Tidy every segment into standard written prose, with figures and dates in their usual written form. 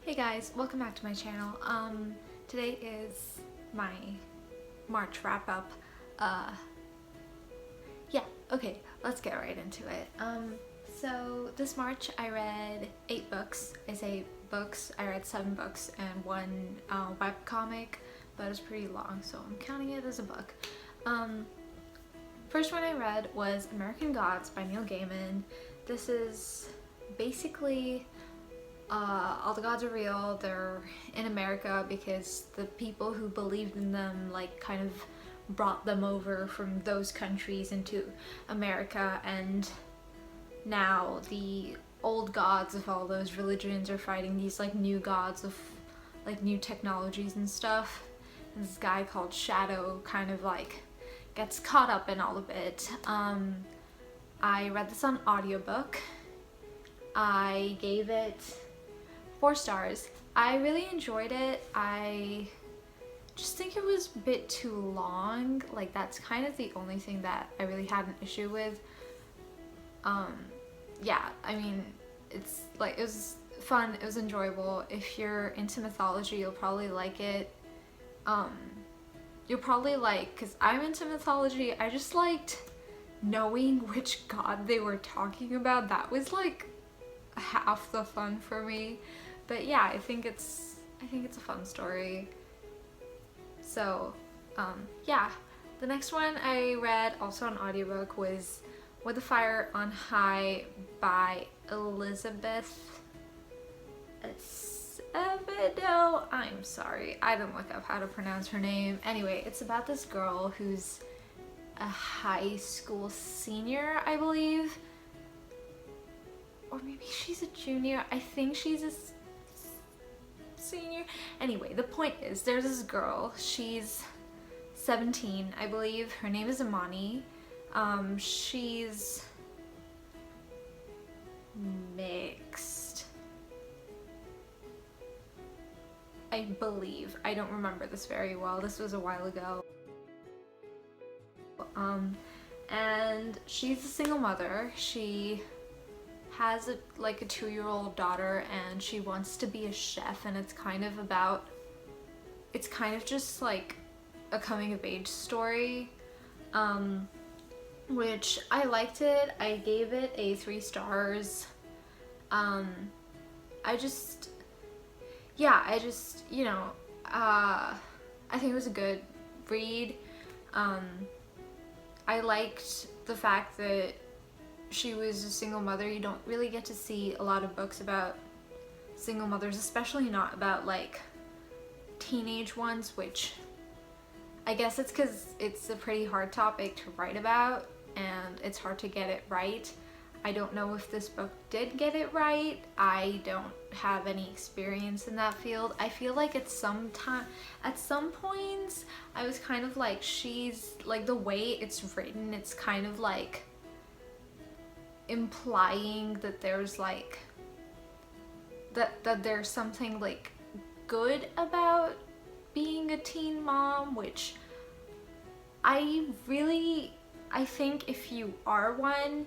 Hey guys, welcome back to my channel. Today is my March wrap up. Yeah, okay, let's get right into it. So this March I read 8 books. I say books, I read 7 books and one webcomic, but it's pretty long, so I'm counting it as a book. First one I read was American Gods by Neil Gaiman. This is basically all the gods are real. They're in America because the people who believed in them like kind of brought them over from those countries into America, and now the old gods of all those religions are fighting these like new gods of like new technologies and stuff. And this guy called Shadow kind of like gets caught up in all of it. I read this on audiobook. I gave it 4 stars. I really enjoyed it. I just think it was a bit too long. Like that's kind of the only thing that I really had an issue with. Yeah, I mean, it's like, it was fun, it was enjoyable. If you're into mythology, you'll probably like it. You'll probably like, because I'm into mythology, I just liked knowing which god they were talking about. That was like half the fun for me. But yeah, I think it's a fun story. So yeah, the next one I read also on audiobook was With the Fire on High by Elizabeth Acevedo. I'm sorry, I didn't look up how to pronounce her name. Anyway, it's about this girl who's a high school senior, I believe. Or maybe she's a junior. I think she's a senior. Anyway, the point is there's this girl. She's 17, I believe. Her name is Imani. She's mixed, I believe. I don't remember this very well. This was a while ago. And she's a single mother. She has a 2-year-old daughter, and she wants to be a chef, and it's kind of just like a coming of age story, which I liked it. I gave it a 3 stars. I just you know, I think it was a good read. I liked the fact that she was a single mother. You don't really get to see a lot of books about single mothers, especially not about like teenage ones, which I guess it's because it's a pretty hard topic to write about and it's hard to get it right. I don't know if this book did get it right. I don't have any experience in that field. I feel like at some points I was kind of like, she's like, the way it's written, it's kind of like implying that there's like that there's something like good about being a teen mom, which I think if you are one,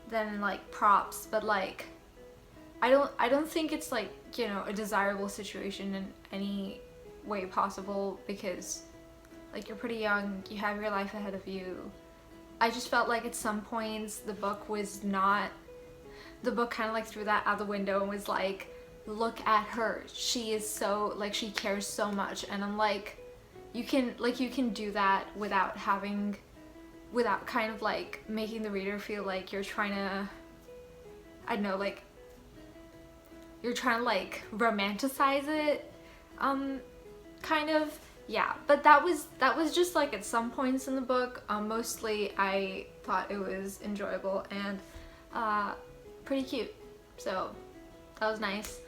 then like props, but like I don't think it's like, you know, a desirable situation in any way possible, because like you're pretty young, you have your life ahead of you. I just felt like at some points the book kind of like threw that out the window and was like, look at her, she is so like, she cares so much. And I'm like, you can do that without kind of like making the reader feel like you're trying to, I don't know, like you're trying to like romanticize it, kind of. Yeah, but that was just like at some points in the book. Mostly I thought it was enjoyable and pretty cute, so that was nice.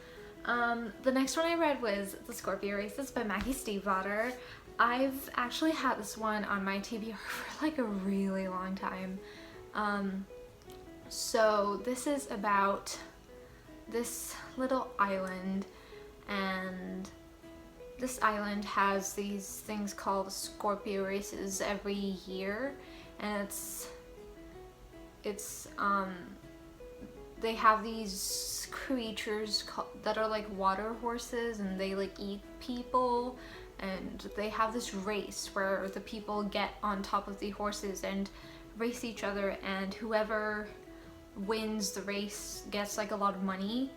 The next one I read was The Scorpio Races by Maggie Stiefvater. I've actually had this one on my TBR for like a really long time. So this is about this little island, and this island has these things called Scorpio Races every year, and it's they have these creatures that are like water horses, and they like eat people, and they have this race where the people get on top of the horses and race each other, and whoever wins the race gets like a lot of money.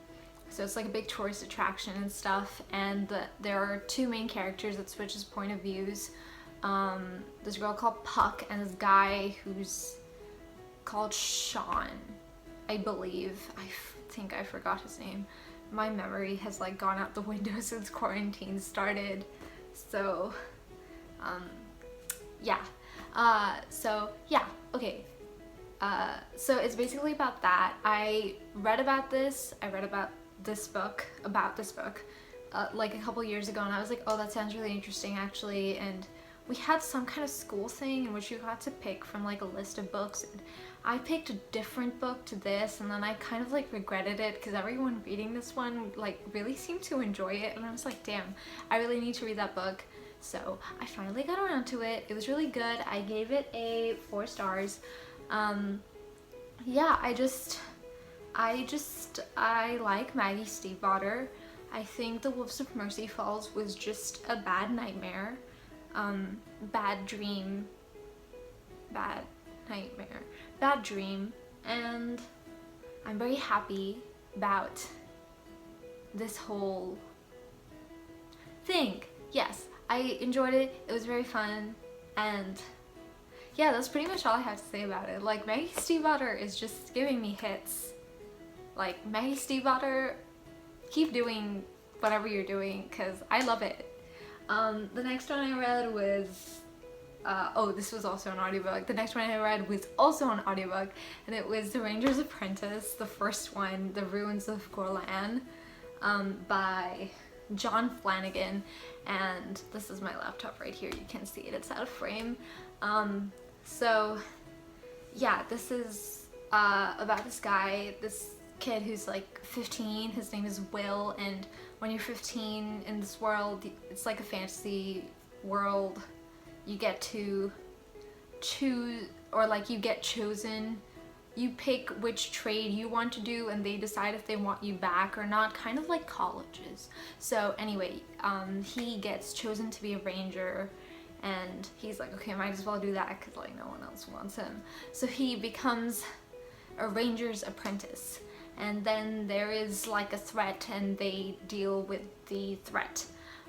So it's like a big tourist attraction and stuff. And there are two main characters that switches point of views. This girl called Puck and this guy who's called Sean, I believe. I think I forgot his name. My memory has like gone out the window since quarantine started. So, yeah. Okay. So it's basically about that. I read about this book, like a couple years ago, and I was like, oh, that sounds really interesting actually. And we had some kind of school thing in which you got to pick from like a list of books, and I picked a different book to this, and then I kind of like regretted it because everyone reading this one like really seemed to enjoy it, and I was like, damn, I really need to read that book. So I finally got around to it. It was really good. I gave it a 4 stars. Yeah, I like Maggie stiefvater. I think The Wolves of Mercy Falls was just a bad nightmare. Bad dream, and I'm very happy about this whole thing. Yes, I enjoyed it. It was very fun, and yeah, that's pretty much all I have to say about it. Like, Maggie stiefvater is just giving me hits. Like, Maggie stiefvater, keep doing whatever you're doing, because I love it. The next one I read was, this was also an audiobook. The next one I read was also an audiobook, and it was The Rangers Apprentice, the first one, The Ruins of Gorlan, by John Flannagan. And this is my laptop right here. You can see it, it's out of frame. So yeah, this is about this guy, this kid who's like 15. His name is Will, and when you're 15 in this world, it's like a fantasy world. You get to choose, or like you get chosen. You pick which trade you want to do, and they decide if they want you back or not, kind of like colleges. So anyway, he gets chosen to be a ranger, and he's like, okay, I might as well do that because like no one else wants him. So he becomes a Rangers Apprentice, and then there is like a threat, and they deal with the threat.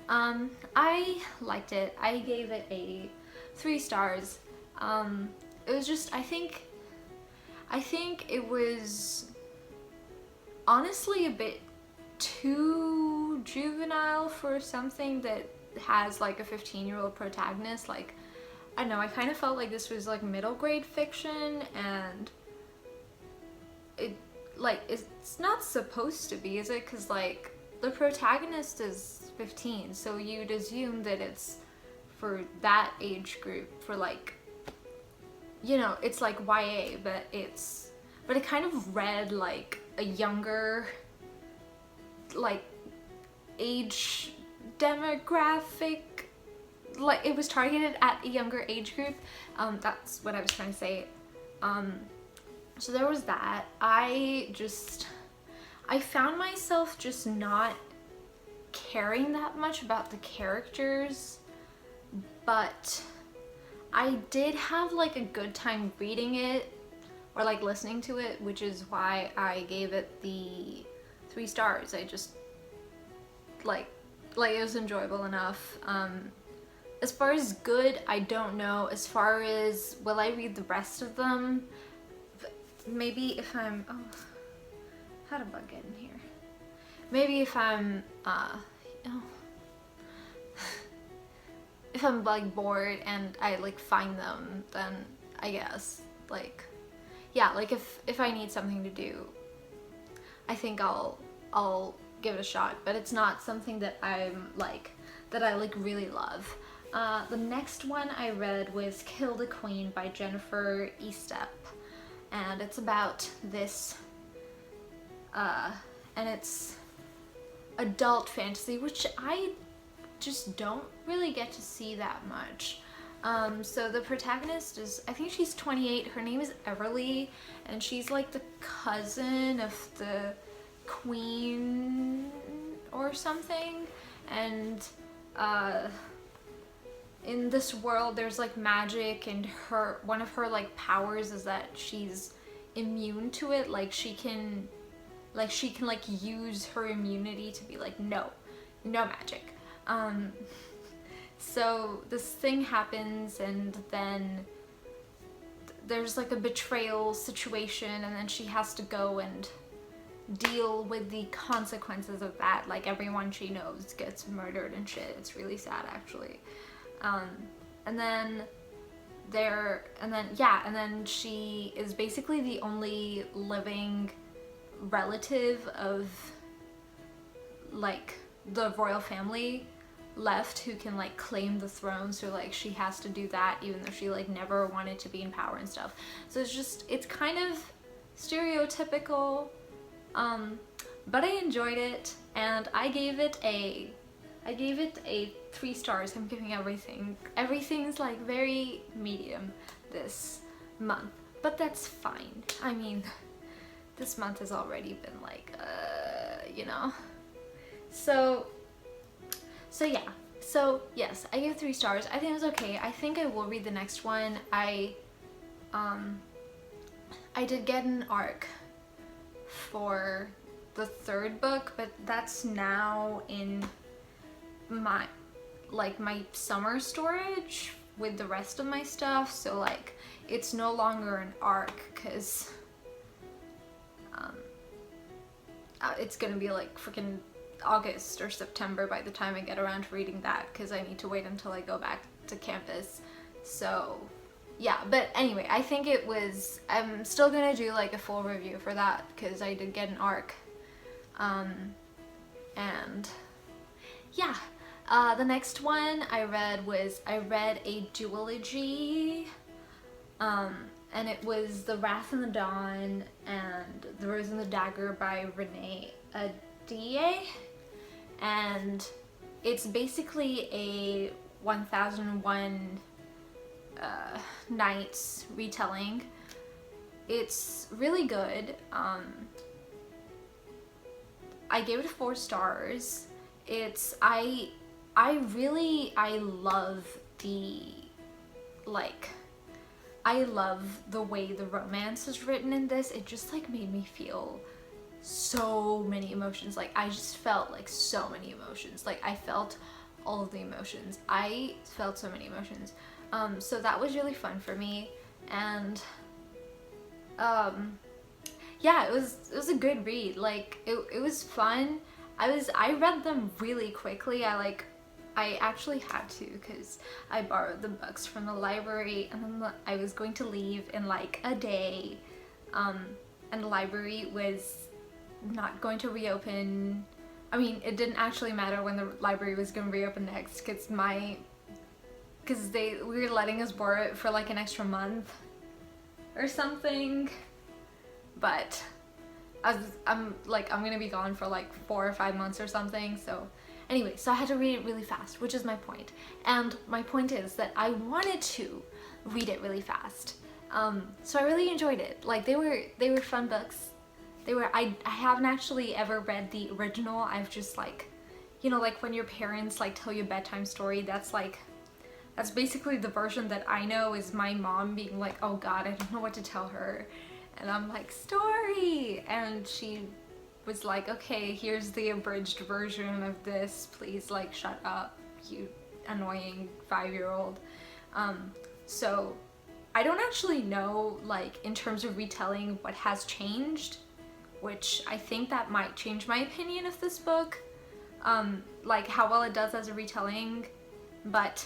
I liked it. I gave it a 3 stars. It was just, I think it was honestly a bit too juvenile for something that has like a 15-year-old protagonist. Like, I don't know, I kind of felt like this was like middle grade fiction, and it's not supposed to be, is it? Because like the protagonist is 15, so you'd assume that it's for that age group, for like, you know, it's like YA, but it kind of read like a younger, like, age demographic. Like, it was targeted at a younger age group. That's what I was trying to say. So there was that. I found myself just not caring that much about the characters, but I did have like a good time reading it, or like listening to it, which is why I gave it the 3 stars. I just like it was enjoyable enough. As far as good, I don't know. As far as will I read the rest of them, maybe if I'm, how did bug get in here? Maybe if I'm if I'm like bored and I like find them, then I guess, like, yeah, like if I need something to do, I think I'll give it a shot, but it's not something that I'm like, that I like really love. The next one I read was Kill the Queen by Jennifer Estep, and it's about this, and it's adult fantasy, which I just don't really get to see that much. So the protagonist is, I think she's 28. Her name is Everly, and she's like the cousin of the queen or something. And in this world, there's like magic, and one of her like powers is that she's immune to it. Like she can use her immunity to be like, no magic. So this thing happens, and then there's like a betrayal situation, and then she has to go and deal with the consequences of that. Like everyone she knows gets murdered and shit. It's really sad, actually. And then she is basically the only living relative of like the royal family left who can like claim the throne, so like she has to do that even though she like never wanted to be in power and stuff. So it's kind of stereotypical, but I enjoyed it, and I gave it a 3 stars. I'm giving everything's like very medium this month, but that's fine. I mean, this month has already been like you know. So yes, I gave it 3 stars. I think it was okay. I think I will read the next one. I did get an arc for the 3rd book, but that's now in my summer storage with the rest of my stuff, so like it's no longer an arc, because it's gonna be like freaking August or September by the time I get around to reading that, because I need to wait until I go back to campus. So yeah, but anyway, I think I'm still gonna do like a full review for that, because I did get an arc. And yeah, the next one I read a duology, and it was The Wrath and the Dawn and The Rose and the Dagger by Renée, ahdieh, and it's basically a 1001 Nights retelling. It's really good. I gave it 4 stars. I love the way the romance is written in this. It just like made me feel so many emotions. Like I just felt like so many emotions. Like I felt all of the emotions. I felt so many emotions. So that was really fun for me, and yeah, it was a good read. Like it was fun. I read them really quickly. I actually had to, because I borrowed the books from the library, and then I was going to leave in like a day, and the library was not going to reopen. I mean, it didn't actually matter when the library was going to reopen next, because we were letting us borrow it for like an extra month or something. But I'm gonna be gone for like 4 or 5 months or something. So anyway, so I had to read it really fast, which is my point. And my point is that I wanted to read it really fast. So I really enjoyed it. Like they were fun books. I haven't actually ever read the original. I've just like, you know, like when your parents like tell you a bedtime story, that's basically the version that I know, is my mom being like, oh god, I don't know what to tell her. And I'm like, story! And she was like, okay, here's the abridged version of this. Please, like, shut up, you annoying 5-year-old. So I don't actually know, like, in terms of retelling, what has changed, which I think that might change my opinion of this book. Like, how well it does as a retelling, but,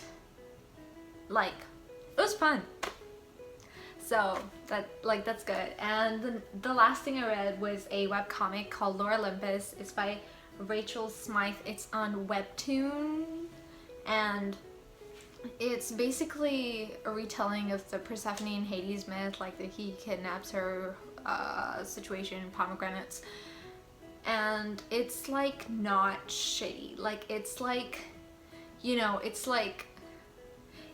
like, it was fun. So that's good. And the last thing I read was a webcomic called Lore Olympus. It's by Rachel Smythe. It's on Webtoon, and it's basically a retelling of the Persephone and Hades myth, like that he kidnaps her situation, pomegranates. And it's like not shitty. Like it's like, you know, it's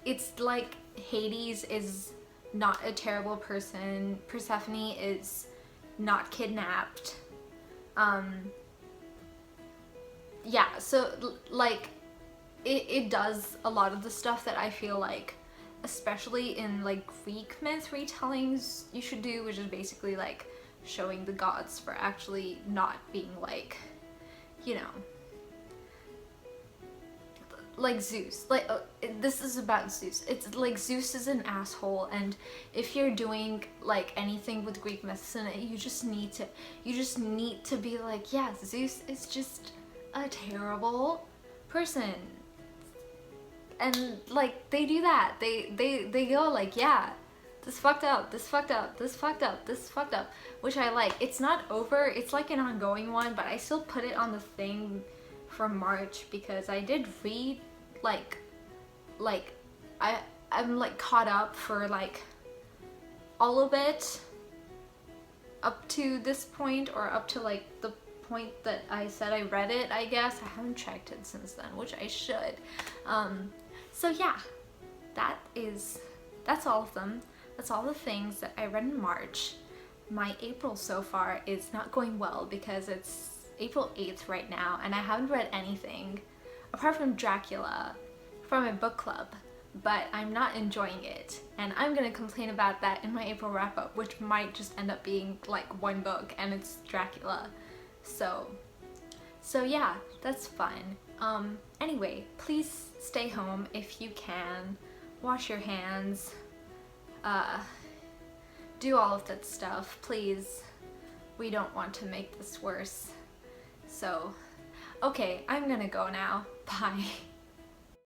it's like Hades is not a terrible person, Persephone is not kidnapped. Yeah, so like it does a lot of the stuff that I feel like, especially in like Greek myth retellings, you should do, which is basically like showing the gods for actually not being like, you know, like Zeus. Like this is about Zeus. It's like Zeus is an asshole, and if you're doing like anything with Greek myths in it, you just need to be like, yeah, Zeus is just a terrible person. And like they do that. They go like, yeah, this fucked up, this fucked up, this fucked up, this fucked up, which I like. It's not over, it's like an ongoing one, but I still put it on the thing for March because I did read like I'm like caught up for like all of it up to this point, or up to like the point that I said I read it, I guess. I haven't checked it since then, which I should. So yeah, that's all of them. That's all the things that I read in March. My April so far is not going well because it's April 8th right now, and I haven't read anything apart from Dracula from my book club, but I'm not enjoying it, and I'm gonna complain about that in my April wrap-up, which might just end up being like one book, and it's Dracula. So yeah, that's fun. Anyway, please stay home if you can. Wash your hands. Do all of that stuff, please. We don't want to make this worse. So, okay, I'm gonna go now. Bye.